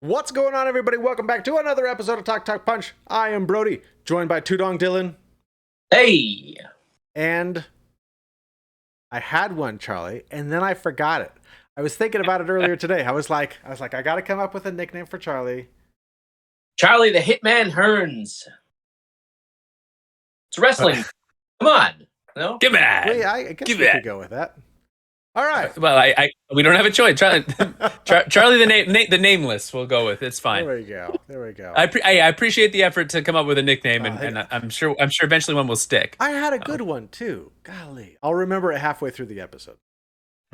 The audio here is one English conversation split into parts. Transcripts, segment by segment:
What's going on, everybody? Welcome back to another episode of Talk Talk Punch. I am Brody, joined by Tudong Dylan. Hey! And I had one, Charlie, and then I forgot it. I was thinking about it earlier today. I was like, I got to come up with a nickname for Charlie. Charlie the Hitman Hearns. It's wrestling. Come on. No? Get mad. Wait, I guess Give we it. could go with that. All right. Well, we don't have a choice. Charlie the nameless. We'll go with. It's fine. There we go. I appreciate the effort to come up with a nickname, and I'm sure eventually one will stick. I had a good one too. Golly, I'll remember it halfway through the episode.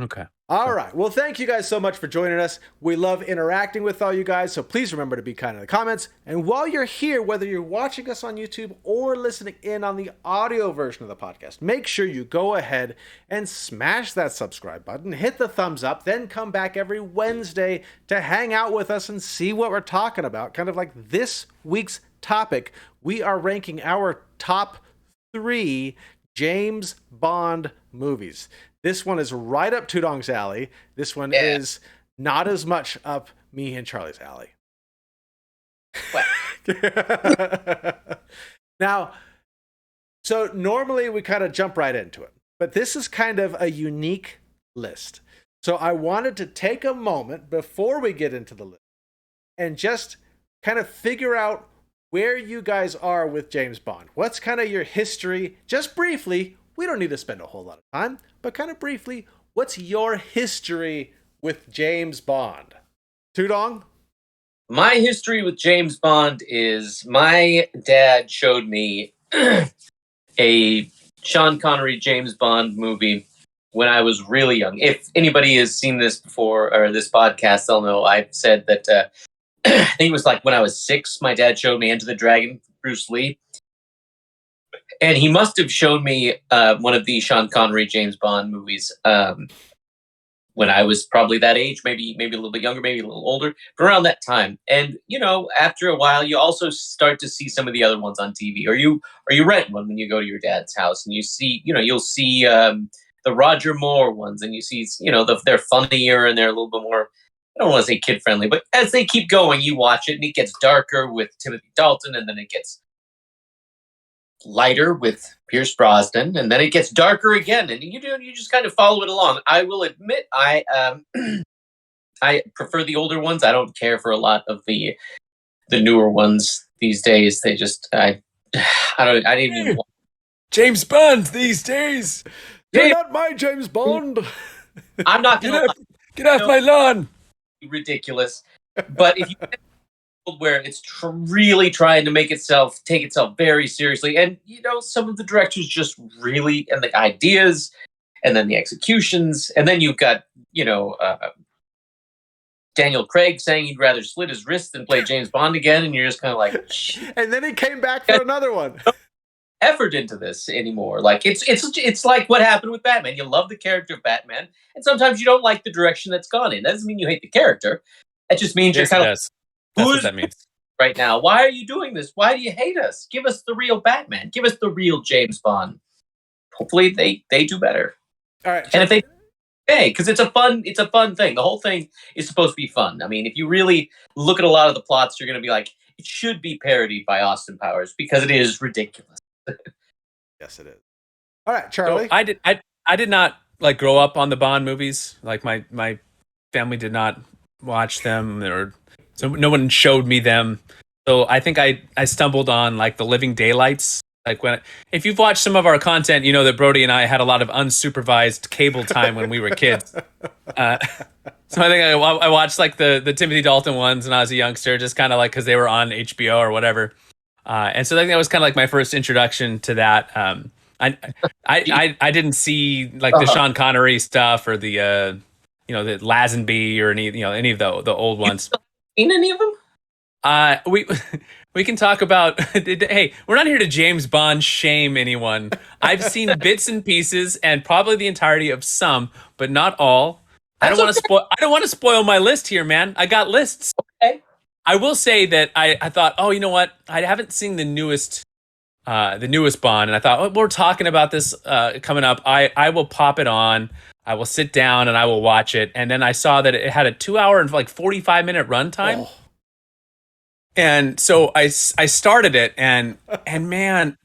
Okay. All right. Well, thank you guys so much for joining us. We love interacting with all you guys, so please remember to be kind in the comments. And while you're here, whether you're watching us on YouTube or listening in on the audio version of the podcast, make sure you go ahead and smash that subscribe button, hit the thumbs up, then come back every Wednesday to hang out with us and see what we're talking about. Kind of like this week's topic, we are ranking our top 3 James Bond movies. This one is right up Tudong's alley. This one is not as much up me and Charlie's alley. Now, so normally we kind of jump right into it, but this is kind of a unique list. So I wanted to take a moment before we get into the list and just kind of figure out where you guys are with James Bond. What's kind of your history? Just briefly, we don't need to spend a whole lot of time, but kind of briefly, what's your history with James Bond? Tudong? My history with James Bond is my dad showed me a Sean Connery James Bond movie when I was really young. If anybody has seen this before, or this podcast, they'll know I've said that I think it was like when I was 6, my dad showed me Enter the Dragon, Bruce Lee. And he must have shown me one of the Sean Connery James Bond movies when I was probably that age, maybe a little bit younger, maybe a little older, but around that time. And after a while, you also start to see some of the other ones on TV, or you rent one when you go to your dad's house, and you see, you'll see the Roger Moore ones, and you see, they're funnier and they're a little bit more. I don't want to say kid friendly, but as they keep going, you watch it, and it gets darker with Timothy Dalton, and then it gets lighter with Pierce Brosnan, and then it gets darker again, and you just kind of follow it along. I will admit, I prefer the older ones. I don't care for a lot of the newer ones these days. They just I didn't even want James Bond these days. You're not my James Bond. I'm not gonna Get off my lawn. Ridiculous. But if you where it's really trying to take itself very seriously, and some of the directors just really, and the ideas, and then the executions, and then you've got Daniel Craig saying he'd rather slit his wrist than play James Bond again, and you're just kind of like, and then he came back for another one. Effort into this anymore. Like it's like what happened with Batman. You love the character of Batman, and sometimes you don't like the direction that's gone in. That doesn't mean you hate the character. It just means you're kind of. That's what that means. Right now, why are you doing this? Why do you hate us? Give us the real Batman. Give us the real James Bond. Hopefully, they do better. All right, and if they, because it's a fun thing. The whole thing is supposed to be fun. I mean, if you really look at a lot of the plots, you're going to be like, it should be parodied by Austin Powers because it is ridiculous. Yes, it is. All right, Charlie. So I did not grow up on the Bond movies. Like my family did not watch them, so no one showed me them. So I think I stumbled on the Living Daylights. If you've watched some of our content, you know that Brody and I had a lot of unsupervised cable time when we were kids. So I think I watched the Timothy Dalton ones when I was a youngster, just kind of because they were on HBO or whatever. And so I think that was kind of my first introduction to that. I didn't see the Sean Connery stuff or the the Lazenby or any of the old ones. Seen any of them? We can talk about. Hey, we're not here to James Bond shame anyone. I've seen bits and pieces and probably the entirety of some, but not all. I don't want to spoil my list here, man. I got lists. Okay. I will say that I thought, oh, you know what? I haven't seen the newest Bond, and I thought, we're talking about this coming up. I will pop it on. I will sit down and I will watch it. And then I saw that it had a 2 hour and 45-minute runtime. And so I started it, and man,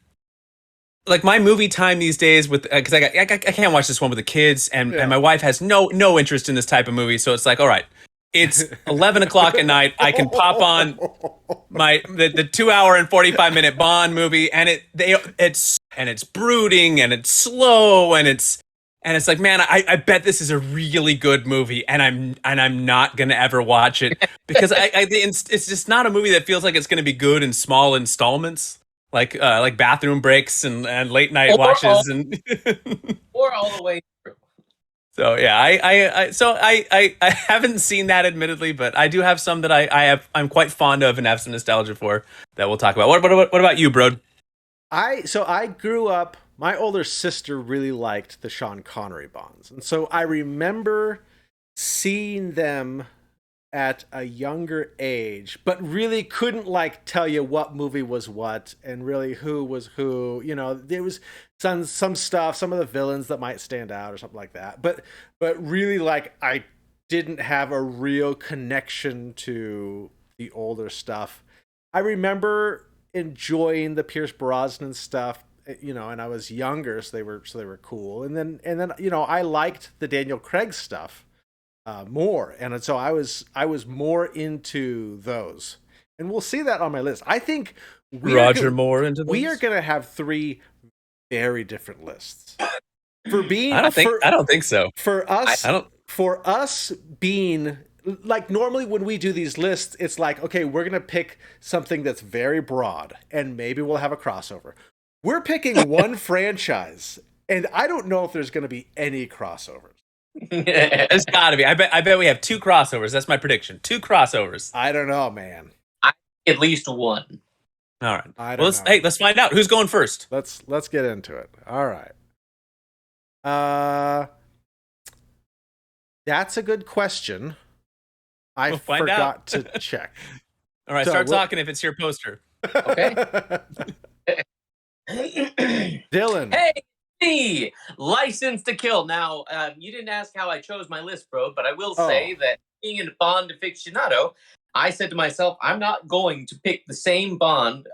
like my movie time these days with because I can't watch this one with the kids, and my wife has no interest in this type of movie. So it's like, all right, it's 11 o'clock at night. I can pop on the 2 hour and 45 minute Bond movie, and it's brooding and it's slow and it's like, man, I bet this is a really good movie, and I'm not gonna ever watch it because it's just not a movie that feels like it's gonna be good in small installments, like bathroom breaks and late night watches and or all the way through. so yeah, I haven't seen that admittedly, but I do have some that I'm quite fond of and have some nostalgia for that we'll talk about. What about you, bro? I grew up. My older sister really liked the Sean Connery Bonds, and so I remember seeing them at a younger age, but really couldn't like tell you what movie was what and really who was who. You know, there was some stuff, some of the villains that might stand out or something like that. But really, like, I didn't have a real connection to the older stuff. I remember enjoying the Pierce Brosnan stuff, you know, and I was younger, so they were cool. And then you know, I liked the Daniel Craig stuff more, and so I was more into those. And we'll see that on my list. I think Roger Moore into those? We are going to have 3 very different lists. For being, I don't think so. For us being like, normally when we do these lists, it's like, okay, we're going to pick something that's very broad and maybe we'll have a crossover. We're picking one franchise, and I don't know if there's going to be any crossovers. There's got to be. I bet we have 2 crossovers. That's my prediction. 2 crossovers. I don't know, man. At least one. All right. Let's find out who's going first. Let's get into it. All right. That's a good question. I forgot to check. All right, start talking if it's your poster. Okay. Dylan. Hey, me, License to Kill. Now, you didn't ask how I chose my list, bro, but I will say that being a Bond aficionado, I said to myself, I'm not going to pick the same Bond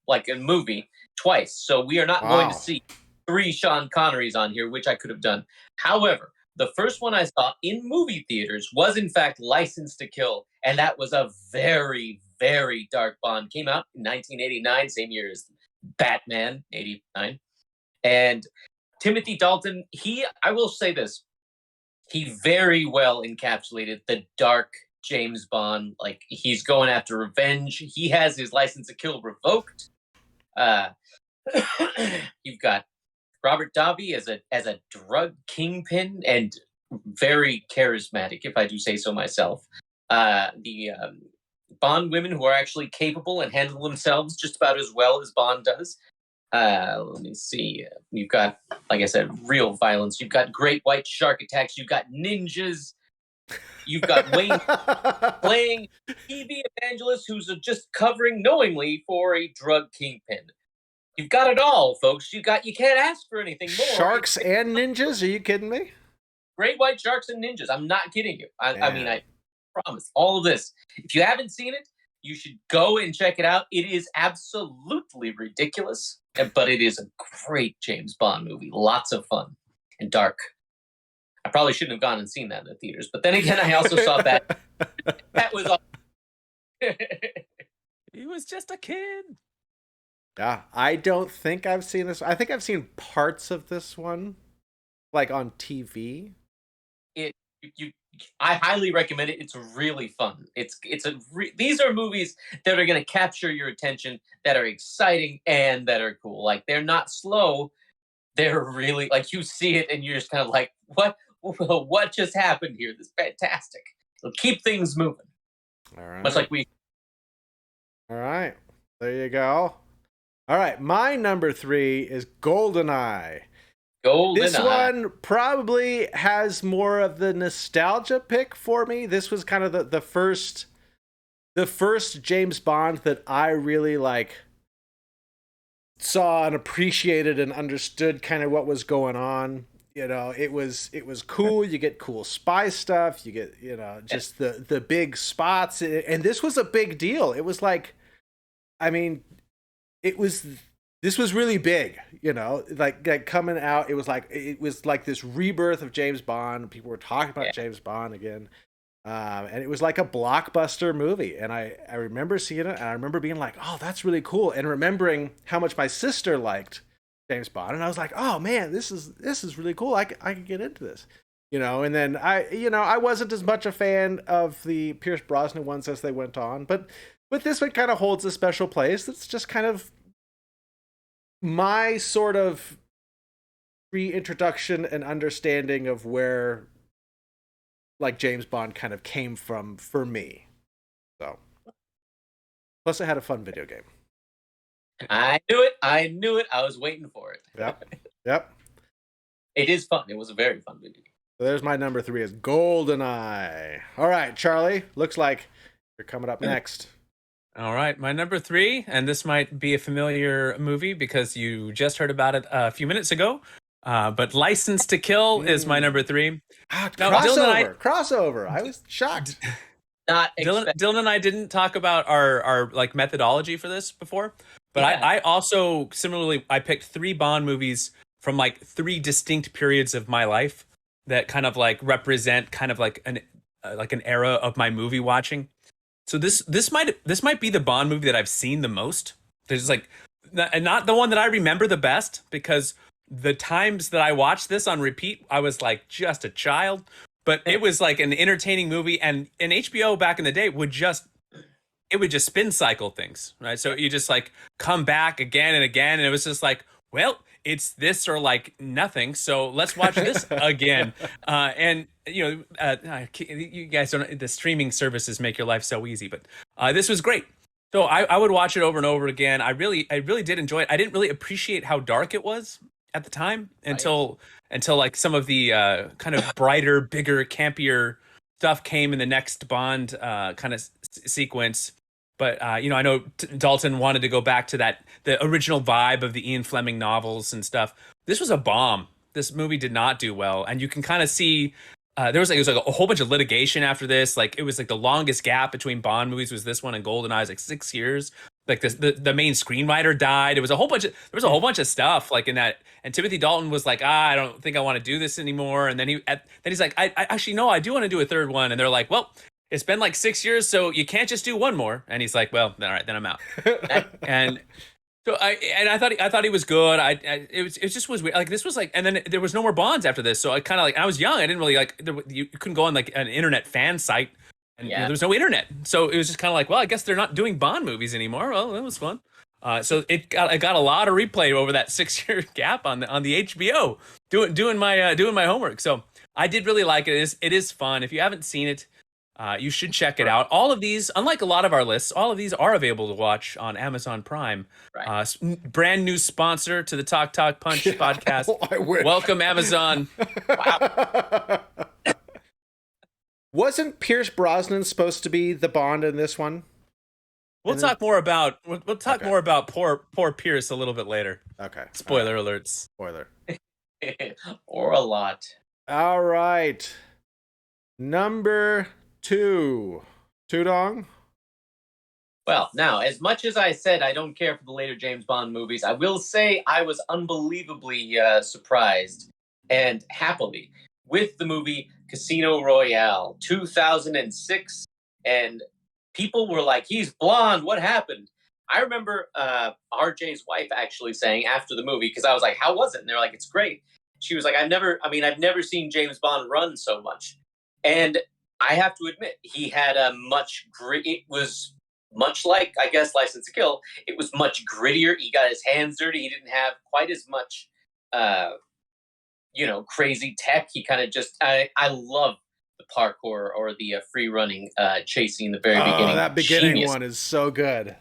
like a movie twice. So we are not going to see 3 Sean Connerys on here, which I could have done. However, the first one I saw in movie theaters was, in fact, License to Kill, and that was a very, very dark Bond. Came out in 1989, same year as Batman, 89. And Timothy Dalton, I will say this, he very well encapsulated the dark James Bond. Like, he's going after revenge. He has his License to Kill revoked. You've got Robert Davi as a drug kingpin and very charismatic, if I do say so myself. The Bond women who are actually capable and handle themselves just about as well as Bond does. Let me see. You've got, like I said, real violence. You've got great white shark attacks. You've got ninjas. You've got Wayne playing TV evangelist who's just covering knowingly for a drug kingpin. You've got it all, folks. You can't ask for anything more. Sharks and ninjas? Are you kidding me? Great white sharks and ninjas. I'm not kidding you. I mean, I promise. All of this. If you haven't seen it, you should go and check it out. It is absolutely ridiculous, but it is a great James Bond movie. Lots of fun and dark. I probably shouldn't have gone and seen that in the theaters, but then again, I also saw that. That was all. He was just a kid. Yeah, I don't think I've seen this. I think I've seen parts of this one, like on TV. I highly recommend it. It's really fun. These are movies that are going to capture your attention, that are exciting and that are cool. Like, they're not slow. They're really, like, you see it and you're just kind of like, what just happened here? This is fantastic. So keep things moving. All right. Much like we. All right. There you go. All right, my number 3 is GoldenEye. This one probably has more of the nostalgia pick for me. This was kind of the first James Bond that I really like saw and appreciated and understood kind of what was going on. You know, it was cool. You get cool spy stuff. You get, you know, just the big spots, and this was a big deal. It was like, I mean, it was this was really big. You know, like coming out, it was like this rebirth of James Bond. People were talking about James Bond again. And it was like a blockbuster movie. And I remember seeing it, and I remember being like, oh, that's really cool. And remembering how much my sister liked James Bond. And I was like, oh man, this is really cool. I could get into this. You know, and then I wasn't as much a fan of the Pierce Brosnan ones as they went on, but this one kind of holds a special place. It's just kind of my sort of reintroduction and understanding of where like James Bond kind of came from for me. So, plus I had a fun video game. I knew it. I was waiting for it. Yep. It is fun. It was a very fun video game. So there's my number 3 is GoldenEye. All right, Charlie, looks like you're coming up next. All right, my number 3, and this might be a familiar movie because you just heard about it a few minutes ago. But License to Kill is my number 3. Now, crossover. I was shocked. Dylan and I didn't talk about our like methodology for this before, but I also similarly I picked 3 Bond movies from like 3 distinct periods of my life that kind of like represent kind of like an era of my movie watching. So this might be the Bond movie that I've seen the most. There's like, and not the one that I remember the best, because the times that I watched this on repeat, I was like just a child. But it was like an entertaining movie, and HBO back in the day would just spin cycle things, right? So you just like come back again and again, and it was just like, well, it's this or like nothing, so let's watch this again. And you guys don't, the streaming services make your life so easy, but this was great. So I would watch it over and over again. I really did enjoy it. I didn't really appreciate how dark it was at the time until like some of the kind of brighter, bigger, campier stuff came in the next Bond kind of sequence. But I know Dalton wanted to go back to the original vibe of the Ian Fleming novels and stuff. This was a bomb. This movie did not do well, and you can kind of see there was like a whole bunch of litigation after this. Like it was like the longest gap between Bond movies was this one and GoldenEye was like 6 years. Like the main screenwriter died. There was a whole bunch of stuff like in that. And Timothy Dalton was like, I don't think I want to do this anymore. And then he's like, I actually no, I do want to do a third one. And they're like, well, it's been like 6 years, so you can't just do one more. And he's like, well, all right, then I'm out. And so I thought he was good. It just was weird. Like this was like, and then there was no more Bonds after this. So I kind of like, I was young. I didn't really like, you couldn't go on like an internet fan site. And there was no internet, so it was just kind of like, well, I guess they're not doing Bond movies anymore. Well, that was fun. So it got a lot of replay over that 6-year gap on the HBO. Doing my homework. So I did really like it. It is fun. If you haven't seen it, you should check it out. All of these, unlike a lot of our lists, all of these are available to watch on Amazon Prime. Right. Brand new sponsor to the Talk Punch podcast. I wish. Welcome, Amazon. Wow. Wasn't Pierce Brosnan supposed to be the Bond in this one? We'll talk more about poor Pierce a little bit later. Okay. Spoiler alerts. Spoiler. Or a lot. All right. Number 2. Tudong? Well, now, as much as I said I don't care for the later James Bond movies, I will say I was unbelievably surprised and happily with the movie Casino Royale, 2006, and people were like, he's blonde, what happened? I remember RJ's wife actually saying after the movie, because I was like, how was it? And they're like, it's great. She was like, I've never seen James Bond run so much. And I have to admit, he had it was much like, I guess, License to Kill. It was much grittier. He got his hands dirty. He didn't have quite as much crazy tech. He kind of just, I love the parkour or the free running chasing in the very beginning. That beginning one is so good.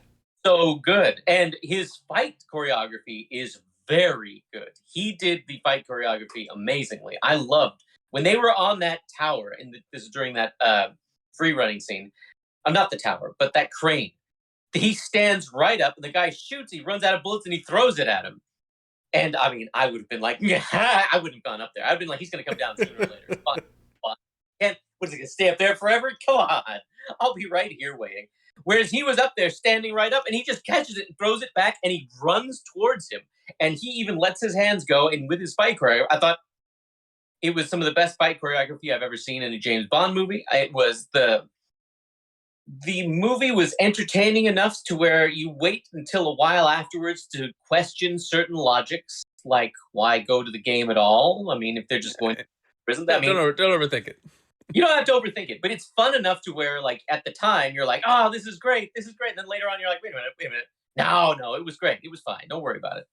So good. And his fight choreography is very good. He did the fight choreography amazingly. I loved when they were on that tower, and this is during that free running scene. Not the tower, but that crane. He stands right up, and the guy shoots. He runs out of bullets, and he throws it at him. And I mean, I would have been like, yeah, I wouldn't have gone up there. I'd been like, he's going to come down sooner or later. Fine, fine. And what is he going to stay up there forever? Come on, I'll be right here waiting. Whereas he was up there standing right up, and he just catches it and throws it back, and he runs towards him. And he even lets his hands go. And with his fight choreo, I thought it was some of the best fight choreography I've ever seen in a James Bond movie. It was the movie was entertaining enough to where you wait until a while afterwards to question certain logics, like why go to the game at all? I mean, if they're just going to prison, I mean, don't overthink it. You don't have to overthink it, but it's fun enough to where, like, at the time, you're like, oh, this is great. And then later on, you're like, wait a minute. No, it was great. It was fine. Don't worry about it.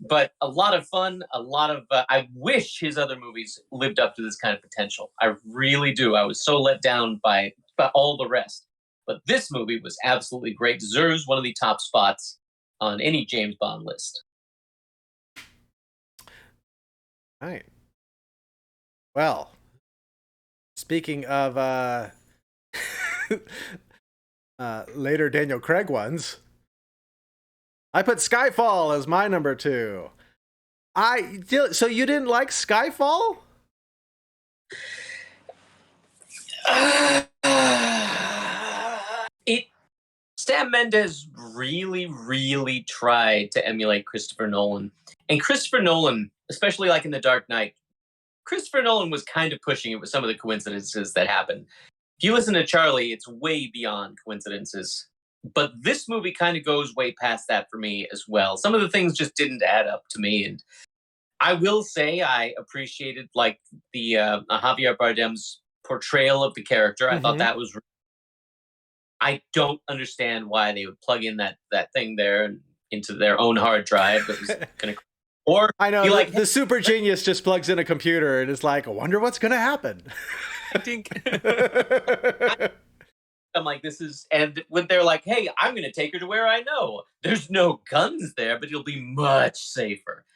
But a lot of fun, I wish his other movies lived up to this kind of potential. I really do. I was so let down by all the rest. But this movie was absolutely great. Deserves one of the top spots on any James Bond list. All right. Well, speaking of later Daniel Craig ones, I put Skyfall as my number 2. So you didn't like Skyfall? Sam Mendes really, really tried to emulate Christopher Nolan. And Christopher Nolan, especially like in The Dark Knight, Christopher Nolan was kind of pushing it with some of the coincidences that happened. If you listen to Charlie, it's way beyond coincidences. But this movie kind of goes way past that for me as well. Some of the things just didn't add up to me. And I will say I appreciated like the Javier Bardem's portrayal of the character. I thought that was... I don't understand why they would plug in that thing there into their own hard drive that was going to... Or I know, like the super genius just plugs in a computer and is like, I wonder what's going to happen. I think... I'm like, this is... And when they're like, hey, I'm going to take her to where I know. There's no guns there, but it'll be much safer.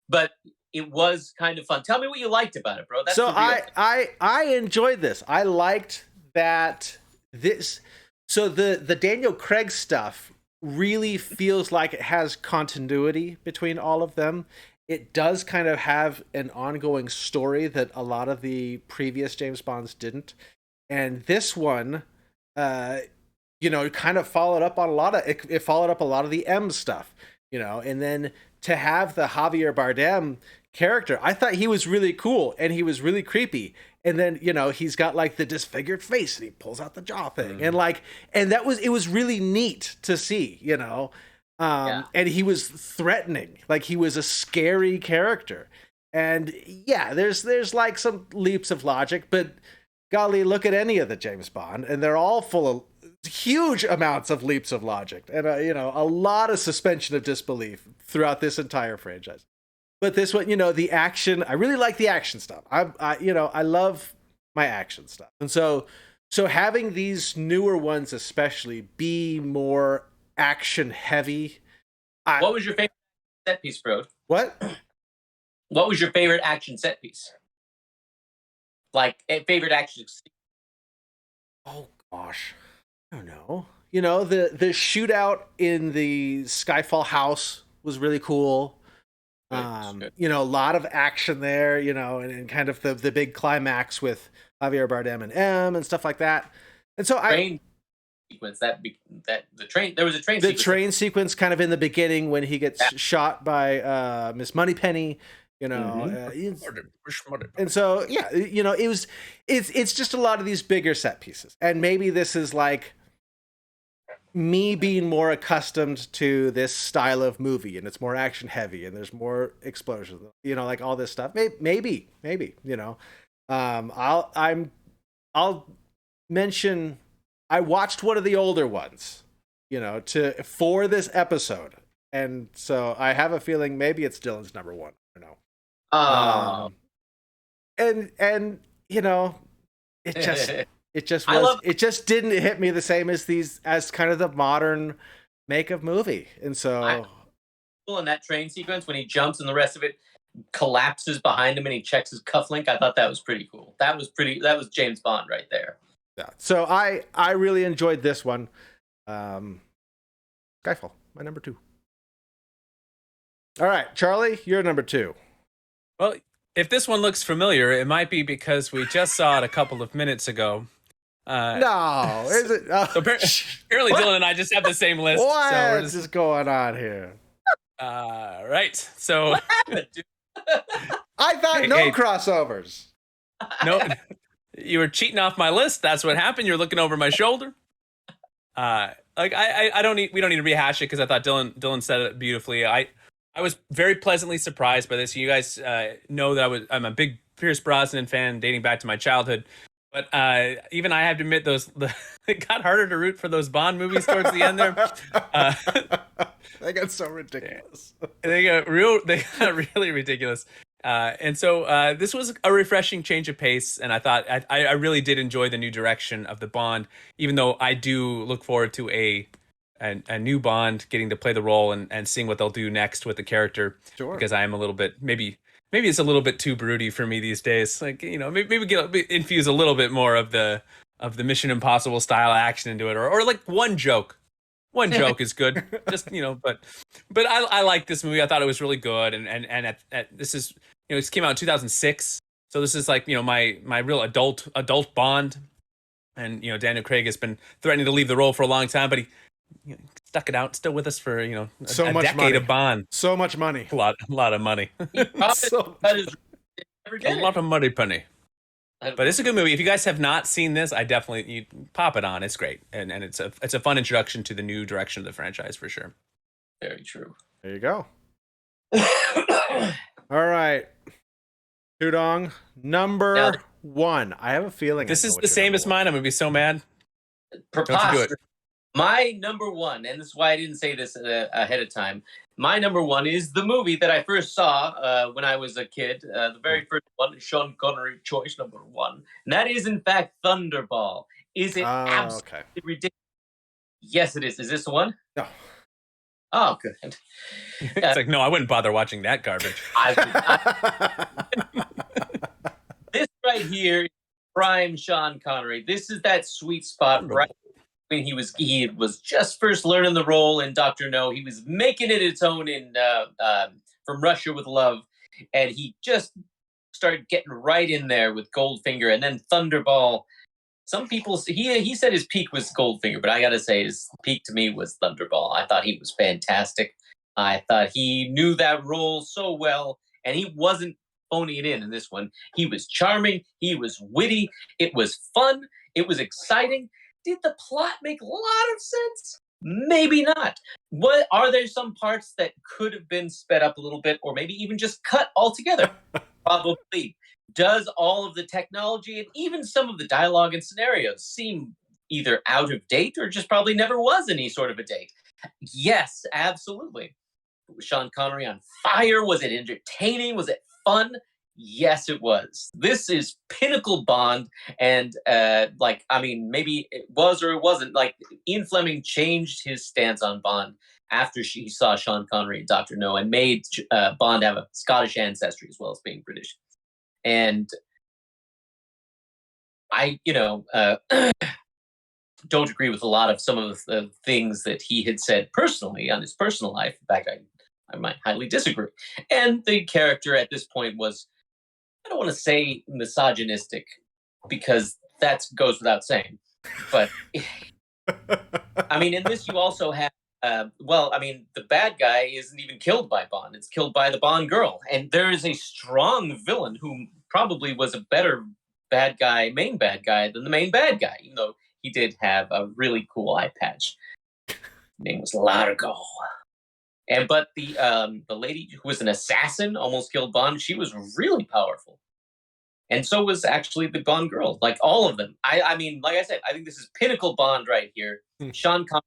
But it was kind of fun. Tell me what you liked about it, bro. That's so I enjoyed this. I liked that this... So the Daniel Craig stuff really feels like it has continuity between all of them. It does kind of have an ongoing story that a lot of the previous James Bonds didn't. And this one, kind of followed up on it followed up a lot of the M stuff, and then to have the Javier Bardem character, I thought he was really cool and he was really creepy. And then, he's got like the disfigured face and he pulls out the jaw thing. And it was really neat to see, and he was threatening, like he was a scary character. And yeah, there's like some leaps of logic, but golly, look at any of the James Bond and they're all full of huge amounts of leaps of logic and, a lot of suspension of disbelief throughout this entire franchise. But this one, the action, I really like the action stuff. I love my action stuff. And so having these newer ones especially be more action heavy. What was your favorite set piece, bro? What? What was your favorite action set piece? Like, favorite action... Oh, gosh. I don't know. The shootout in the Skyfall house was really cool. A lot of action there, and kind of the big climax with Javier Bardem and M and stuff like that. And so sequence there was a train the train sequence kind of in the beginning when he gets shot by Miss Moneypenny, and so it's just a lot of these bigger set pieces. And maybe this is like me being more accustomed to this style of movie, and it's more action heavy and there's more explosions, like all this stuff. Maybe, I'll mention I watched one of the older ones, for this episode. And so I have a feeling maybe it's Dylan's number 1. I don't know. And it just didn't hit me the same as kind of the modern make of movie. And so in that train sequence when he jumps and the rest of it collapses behind him and he checks his cufflink, I thought that was pretty cool. That was James Bond right there. Yeah. So I really enjoyed this one. Skyfall, my number 2. All right, Charlie, you're number 2. Well, if this one looks familiar, it might be because we just saw it a couple of minutes ago. No, is it? Oh, So apparently, Dylan and I just have the same list. what So we're is going on here? Right. So What happened, dude? I thought no crossovers. No, you were cheating off my list. That's what happened. You're looking over my shoulder. Like I don't need. We don't need to rehash it because I thought Dylan said it beautifully. I was very pleasantly surprised by this. You guys know that I'm a big Pierce Brosnan fan dating back to my childhood. But even I have to admit, it got harder to root for those Bond movies towards the end there. They got so ridiculous. They got really ridiculous. And so this was a refreshing change of pace, and I thought I really did enjoy the new direction of the Bond, even though I do look forward to a new Bond getting to play the role and seeing what they'll do next with the character. Sure. Because I am a little bit maybe it's a little bit too broody for me these days. Like, you know, maybe infuse a little bit more of the Mission Impossible style action into it, or like one joke. One joke is good, just, you know, but I like this movie. I thought it was really good, and this is, you know, this came out in 2006, so this is like, you know, my real adult Bond, and, you know, Daniel Craig has been threatening to leave the role for a long time, but he, you know, stuck it out, still with us for, you know, so a much decade money. of Bond. So much money. A lot of money. A lot of money, penny. But it's a good movie. If you guys have not seen this, you pop it on. It's great, and it's a fun introduction to the new direction of the franchise for sure. Very true. There you go. All right, Tudong, number 1. I have a feeling this is the same as mine. I'm gonna be so mad. Preposterous. My number 1, and this is why I didn't say this ahead of time. My number 1 is the movie that I first saw when I was a kid. The very first one, Sean Connery choice number 1. And that is, in fact, Thunderball. Is it absolutely ridiculous? Yes, it is. Is this the one? No. Oh, good. It's like, no, I wouldn't bother watching that garbage. This right here, prime Sean Connery. This is that sweet spot right when he was just first learning the role in Dr. No. He was making it its own in From Russia with Love, and he just started getting right in there with Goldfinger, and then Thunderball. Some people, he said his peak was Goldfinger, but I gotta say his peak to me was Thunderball. I thought he was fantastic. I thought he knew that role so well, and he wasn't phoning it in this one. He was charming. He was witty. It was fun. It was exciting. Did the plot make a lot of sense? Maybe not. What are there some parts that could have been sped up a little bit, or maybe even just cut altogether? Probably. Does all of the technology and even some of the dialogue and scenarios seem either out of date or just probably never was any sort of a date? Yes, absolutely. Was Sean Connery on fire? Was it entertaining? Was it fun? Yes, it was. This is pinnacle Bond, and maybe it was or it wasn't. Like, Ian Fleming changed his stance on Bond after he saw Sean Connery in Dr. No, and made Bond have a Scottish ancestry as well as being British. And I, don't agree with a lot of some of the things that he had said personally on his personal life. In fact, I might highly disagree. And the character at this point was, I don't want to say misogynistic, because that goes without saying. But, I mean, in this you also have, the bad guy isn't even killed by Bond. It's killed by the Bond girl. And there is a strong villain who probably was a better main bad guy than the main bad guy, even though he did have a really cool eye patch. His name was Largo. But the lady who was an assassin, almost killed Bond. She was really powerful. And so was actually the Bond girl. Like, all of them. I mean, like I said, I think this is pinnacle Bond right here. Sean Connery,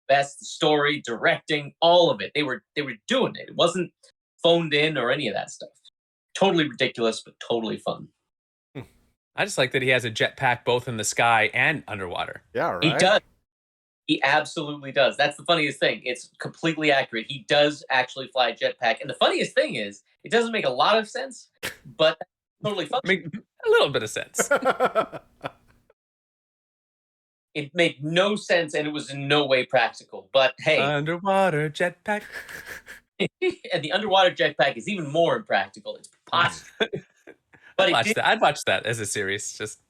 best story, directing, all of it. They were doing it. It wasn't phoned in or any of that stuff. Totally ridiculous, but totally fun. I just like that he has a jetpack both in the sky and underwater. Yeah, right. He does. He absolutely does. That's the funniest thing. It's completely accurate. He does actually fly a jetpack. And the funniest thing is, it doesn't make a lot of sense, but totally fun. Make a little bit of sense. It made no sense, and it was in no way practical. But hey, underwater jetpack. And the underwater jetpack is even more impractical. It's preposterous. But I'd watch that as a series. Just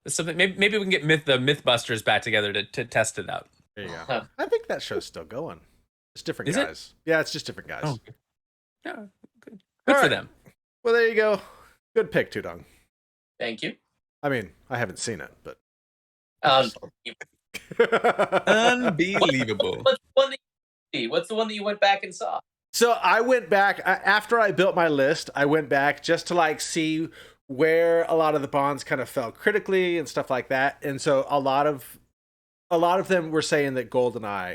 something. Maybe we can get the MythBusters back together to test it out. There you go. I think that show's still going. It's different Is guys. Yeah, it's just different guys. Oh, yeah, good for them. Well, there you go. Good pick, Tudong. Thank you. I mean, I haven't seen it, but Unbelievable. What's the one that you went back and saw? So I went back after I built my list. I went back just to like see where a lot of the Bonds kind of fell critically and stuff like that. And so a lot of them were saying that Goldfinger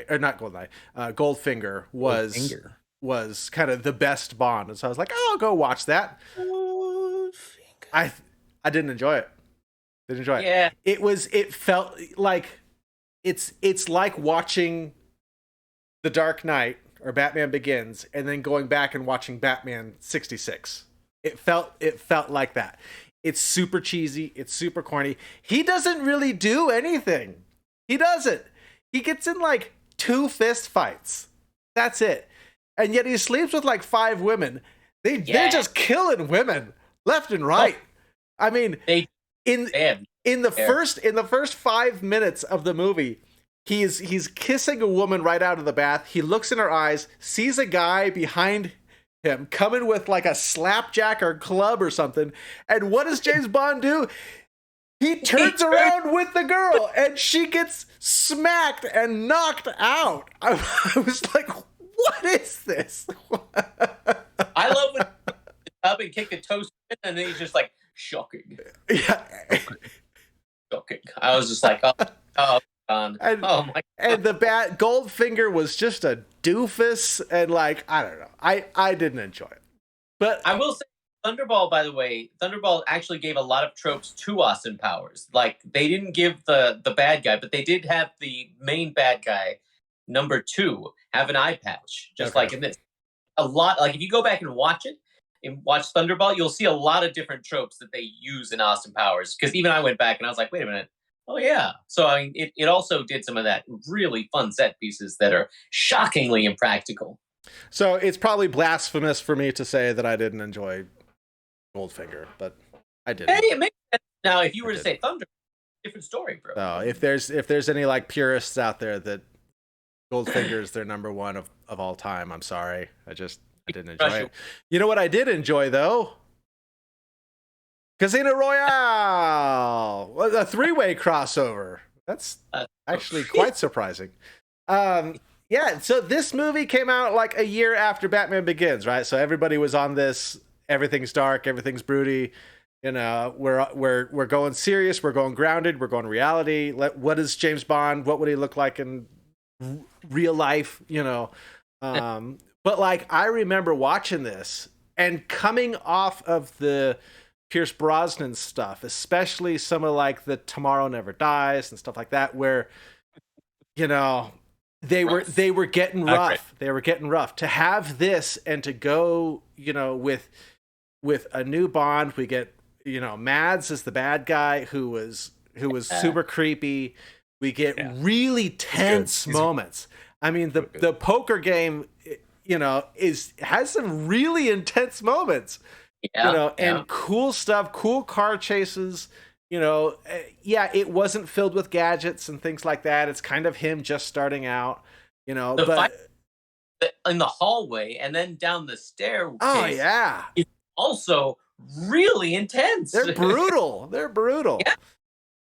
was kind of the best Bond. And so I was like, oh, I'll go watch that. I didn't enjoy it. Yeah. It felt like it's like watching The Dark Knight or Batman Begins and then going back and watching Batman 66. It felt like that. It's super cheesy, it's super corny. He doesn't really do anything. He doesn't. He gets in like 2 fist fights. That's it. And yet he sleeps with like 5 women. They're just killing women left and right. I mean, in the first 5 minutes of the movie, he's kissing a woman right out of the bath. He looks in her eyes, sees a guy behind him coming with like a slapjack or club or something. And what does James Bond do? He turns around with the girl and she gets smacked and knocked out. I was like, what is this? I love when up and kick the toast and then he's just like, shocking. Yeah. Shocking. I was just like, oh God. And the Goldfinger was just a doofus, and like, I don't know. I didn't enjoy it. But I will say Thunderball, by the way, Thunderball actually gave a lot of tropes to Austin Powers. Like, they didn't give the bad guy, but they did have the main bad guy, number 2, have an eye patch, just like in this. A lot, like if you go back and watch it, and watch Thunderball, you'll see a lot of different tropes that they use in Austin Powers. Because even I went back and I was like, wait a minute. Oh, yeah. So, I mean, it also did some of that really fun set pieces that are shockingly impractical. So it's probably blasphemous for me to say that I didn't enjoy Goldfinger, but I did. Hey, it makes sense. Now, if you were to say Thunder, different story, bro. Oh, if there's any like purists out there that Goldfinger is their number 1 of all time, I'm sorry. I didn't enjoy it. You know what I did enjoy though? Casino Royale, a 3-way crossover. That's actually quite surprising. Yeah, so this movie came out like a year after Batman Begins, right? So everybody was on this. Everything's dark, everything's broody. You know, we're going serious, we're going grounded, we're going reality. What is James Bond? What would he look like in real life? You know, but like I remember watching this and coming off of the Pierce Brosnan stuff, especially some of like the Tomorrow Never Dies and stuff like that, where, you know, they were getting rough. They were getting rough. To have this and to go, you know, with a new Bond, we get, you know, Mads as the bad guy who was super creepy. We get really tense moments. I mean, the poker game, you know, has some really intense moments. Yeah, you know, and cool stuff, cool car chases, you know. Yeah, it wasn't filled with gadgets and things like that. It's kind of him just starting out, you know. The fight in the hallway and then down the staircase. Oh yeah, it's also really intense. They're brutal. They're brutal. Yeah.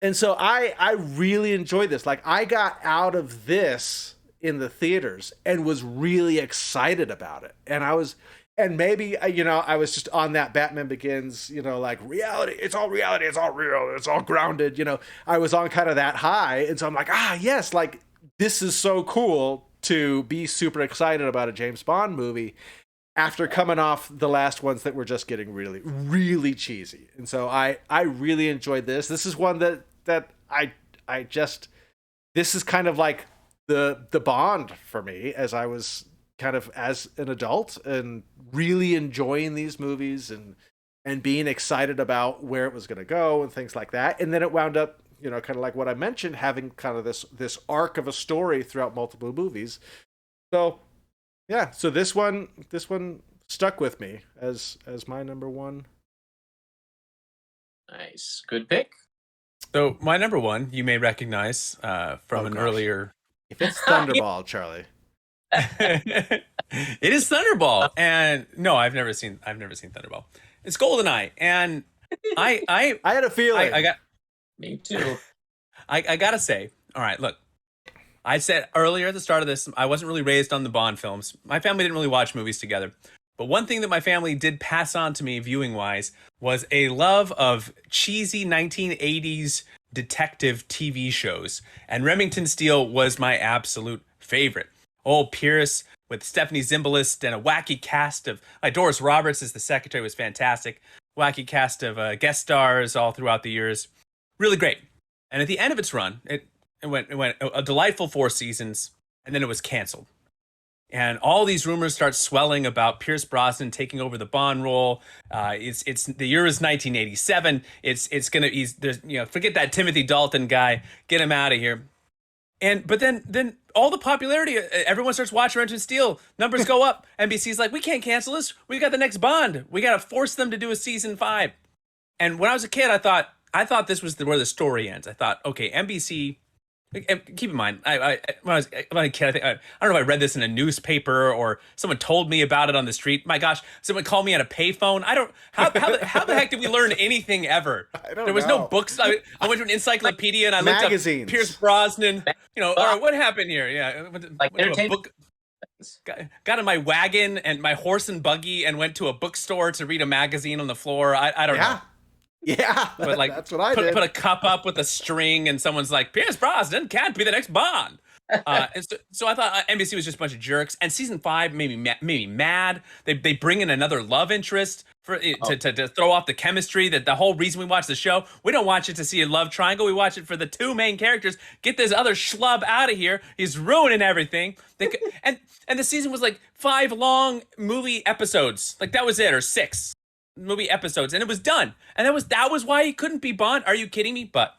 And so I really enjoyed this. Like, I got out of this in the theaters and was really excited about it. And maybe, you know, I was just on that Batman Begins, you know, like reality, it's all real, it's all grounded, you know. I was on kind of that high. And so I'm like, yes, like, this is so cool to be super excited about a James Bond movie after coming off the last ones that were just getting really, really cheesy. And so I really enjoyed this. This is one that I just, this is kind of like the Bond for me as I was kind of as an adult and really enjoying these movies and being excited about where it was going to go and things like that. And then it wound up, you know, kind of like what I mentioned, having kind of this arc of a story throughout multiple movies. So Yeah, so this one stuck with me as my number one. Nice, good pick. So my number one, you may recognize from an earlier. If it's Thunderball, Charlie. It is Thunderball, and no, I've never seen Thunderball. It's GoldenEye, and I had a feeling. I got Me too. I gotta say, all right, look. I said earlier at the start of this, I wasn't really raised on the Bond films. My family didn't really watch movies together. But one thing that my family did pass on to me viewing wise was a love of cheesy 1980s detective TV shows. And Remington Steele was my absolute favorite. Oh, Pierce with Stephanie Zimbalist and a wacky cast of Doris Roberts as the secretary was fantastic. Wacky cast of guest stars all throughout the years. Really great. And at the end of its run, it went a delightful 4 seasons, and then it was canceled. And all these rumors start swelling about Pierce Brosnan taking over the Bond role. It's the year is 1987. Forget that Timothy Dalton guy. Get him out of here. But then all the popularity, everyone starts watching Remington Steele. Numbers go up. NBC's like, we can't cancel this. We got the next Bond. We got to force them to do a season 5. And when I was a kid, I thought this was where the story ends. I thought, okay, NBC. Keep in mind, when I was a kid, I don't know if I read this in a newspaper or someone told me about it on the street. My gosh, someone called me on a payphone. How the heck did we learn anything ever? There was no books. I went to an encyclopedia and I looked up Pierce Brosnan. Or what happened here? Yeah, like entertainment. Got in my wagon and my horse and buggy and went to a bookstore to read a magazine on the floor. I don't know. Yeah, but that's what I did. Put a cup up with a string, and someone's like, Pierce Brosnan can't be the next Bond. And so I thought NBC was just a bunch of jerks. And season 5 made me mad. They bring in another love interest to throw off the chemistry. That the whole reason we watch the show, we don't watch it to see a love triangle. We watch it for the 2 main characters. Get this other schlub out of here. He's ruining everything. And the season was like 5 long movie episodes. Like that was it, or 6 movie episodes, and it was done. And that was why he couldn't be Bond. Are you kidding me? But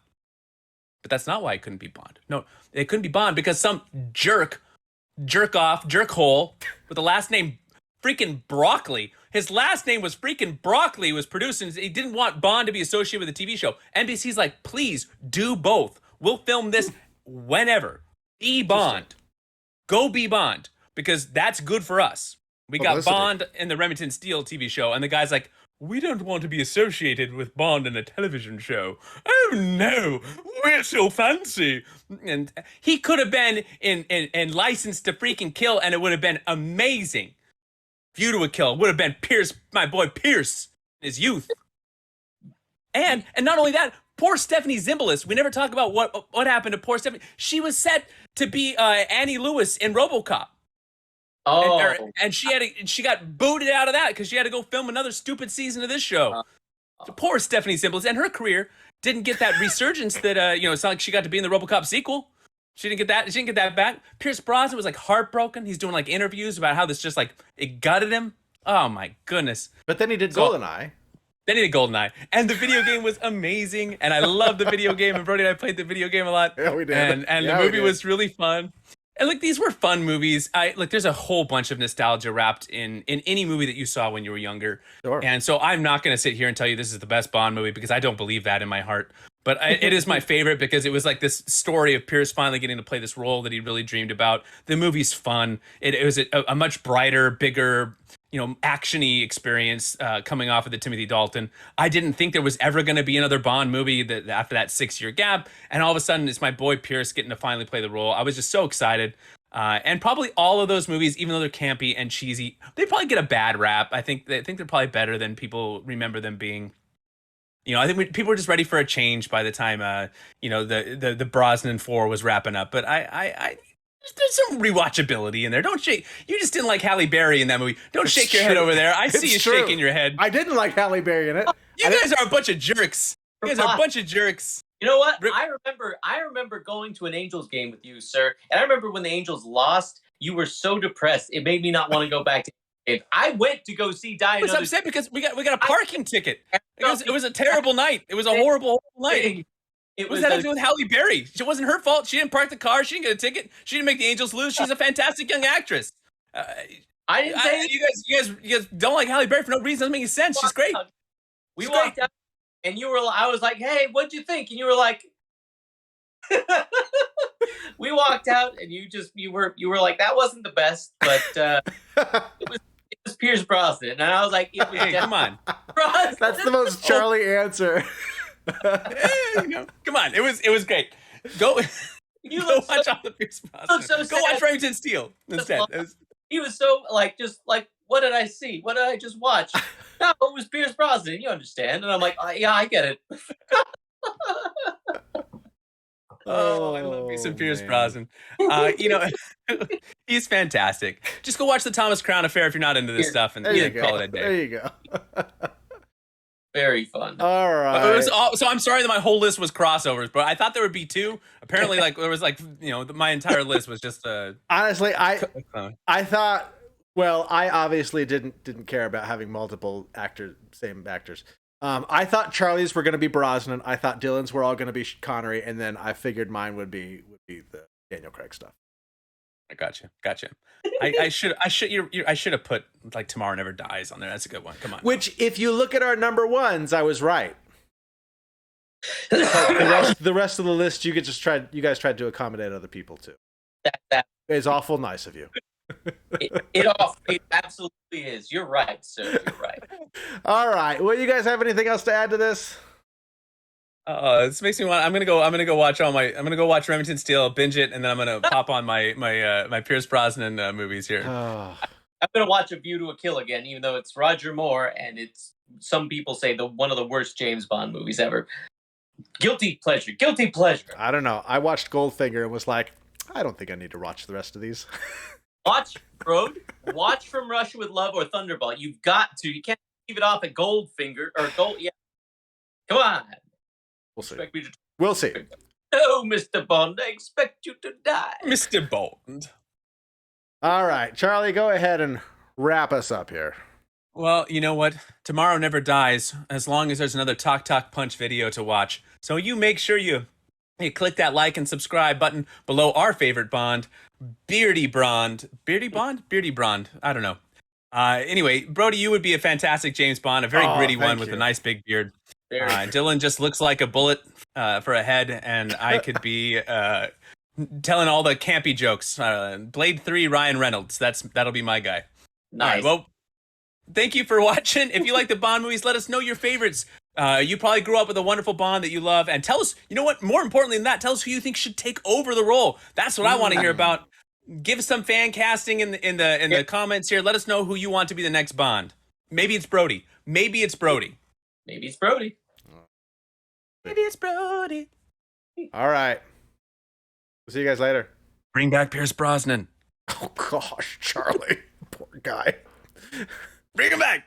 that's not why he couldn't be Bond. No, it couldn't be Bond because some jerk hole with the last name freaking Broccoli. His last name was freaking Broccoli, was producing. He didn't want Bond to be associated with the TV show. NBC's like, please do both. We'll film this whenever. Be Bond. Go be Bond, because that's good for us. We got Bond in the Remington Steele TV show, and the guy's like, we don't want to be associated with Bond in a television show. Oh no, we're so fancy. And he could have been in License to Freaking Kill, and it would have been amazing. View to a Kill would have been Pierce, my boy Pierce, in his youth. And not only that, poor Stephanie Zimbalist. We never talk about what happened to poor Stephanie. She was set to be Annie Lewis in RoboCop. Oh, and she got booted out of that because she had to go film another stupid season of this show. So poor Stephanie Zimbalist, and her career didn't get that resurgence that it's not like she got to be in the RoboCop sequel. She didn't get that. She didn't get that back. Pierce Brosnan was like heartbroken. He's doing like interviews about how this just like it gutted him. Oh my goodness! But then he did GoldenEye. Then he did GoldenEye, and the video game was amazing, and I loved the video game. And Brody and I played the video game a lot. Yeah, we did. And the movie was really fun. And like these were fun movies. There's a whole bunch of nostalgia wrapped in any movie that you saw when you were younger. Sure. And so I'm not going to sit here and tell you this is the best Bond movie because I don't believe that in my heart. But it is my favorite because it was like this story of Pierce finally getting to play this role that he really dreamed about. The movie's fun. It was a much brighter, bigger, action-y experience coming off of the Timothy Dalton. I didn't think there was ever going to be another Bond movie after that 6-year gap. And all of a sudden, it's my boy Pierce getting to finally play the role. I was just so excited. And probably all of those movies, even though they're campy and cheesy, they probably get a bad rap. I think they're probably better than people remember them being. I think people were just ready for a change by the time, the Brosnan 4 was wrapping up. But there's some rewatchability in there. Don't shake. You just didn't like Halle Berry in that movie. Don't shake your head over there. I see you shaking your head. I didn't like Halle Berry in it. You guys are a bunch of jerks. You guys are a bunch of jerks. You know what? I remember going to an Angels game with you, sir. And I remember when the Angels lost, you were so depressed. It made me not want to go back to the game. I went to go see Die Another. I was upset because we got a parking ticket. It was a terrible night. It was a horrible night. What does that have to do with Halle Berry? It wasn't her fault. She didn't park the car. She didn't get a ticket. She didn't make the Angels lose. She's a fantastic young actress. I didn't say you guys don't like Halle Berry for no reason. Doesn't make any sense. She's great. We walked out, and I was like, "Hey, what'd you think?" And you were like, we walked out, and you were like, "That wasn't the best, but it was Pierce Brosnan." And I was like, "It was Hey, come on." Brosnan. That's the most Charlie answer. Come on, it was great. Go watch all the Pierce Brosnan. Go watch Remington Steele instead. He was so just what did I see? What did I just watch? No, it was Pierce Brosnan. You understand? And I'm like, yeah, I get it. Oh, I love me some Pierce Brosnan. He's fantastic. Just go watch the Thomas Crown Affair if you're not into this stuff, and call it a day. There you go. Very fun. All right. So I'm sorry that my whole list was crossovers, but I thought there would be two. Apparently, there was my entire list was just honestly, I thought. Well, I obviously didn't care about having multiple same actors. I thought Charlie's were going to be Brosnan. I thought Dylan's were all going to be Connery, and then I figured mine would be the Daniel Craig stuff. I gotcha. I should have put Tomorrow Never Dies on there. That's a good one. Come on. Which, if you look at our number ones, I was right. the rest of the list, you guys tried to accommodate other people too. That is awful nice of you. It absolutely is. You're right, sir. You're right. All right. Well, you guys have anything else to add to this? This makes me want. I'm gonna go watch Remington Steele, binge it, and then I'm gonna pop on my Pierce Brosnan movies here. I'm gonna watch A View to a Kill again, even though it's Roger Moore and it's some people say one of the worst James Bond movies ever. Guilty pleasure. I don't know. I watched Goldfinger and was like, I don't think I need to watch the rest of these. Watch From Russia with Love or Thunderball. You've got to. You can't leave it off at Goldfinger or Gold. Yeah, come on. We'll see. Oh, Mr. Bond, I expect you to die. Mr. Bond. All right, Charlie, go ahead and wrap us up here. Well, you know what? Tomorrow never dies as long as there's another Talk Talk Punch video to watch. So you make sure you click that like and subscribe button below our favorite Bond, Beardy Bond. Beardy Bond? I don't know. Anyway, Brody, you would be a fantastic James Bond, a very gritty one with a nice big beard. Dylan just looks like a bullet for a head, and I could be telling all the campy jokes. Blade 3, Ryan Reynolds. That'll be my guy. Nice. All right, well, thank you for watching. If you like the Bond movies, let us know your favorites. You probably grew up with a wonderful Bond that you love, and tell us, you know what, more importantly than that, tell us who you think should take over the role. That's what I want to hear about. Give us some fan casting in the comments here. Let us know who you want to be the next Bond. Maybe it's Brody. Maybe it's Brody. All right. We'll see you guys later. Bring back Pierce Brosnan. Oh gosh, Charlie. Poor guy. Bring him back.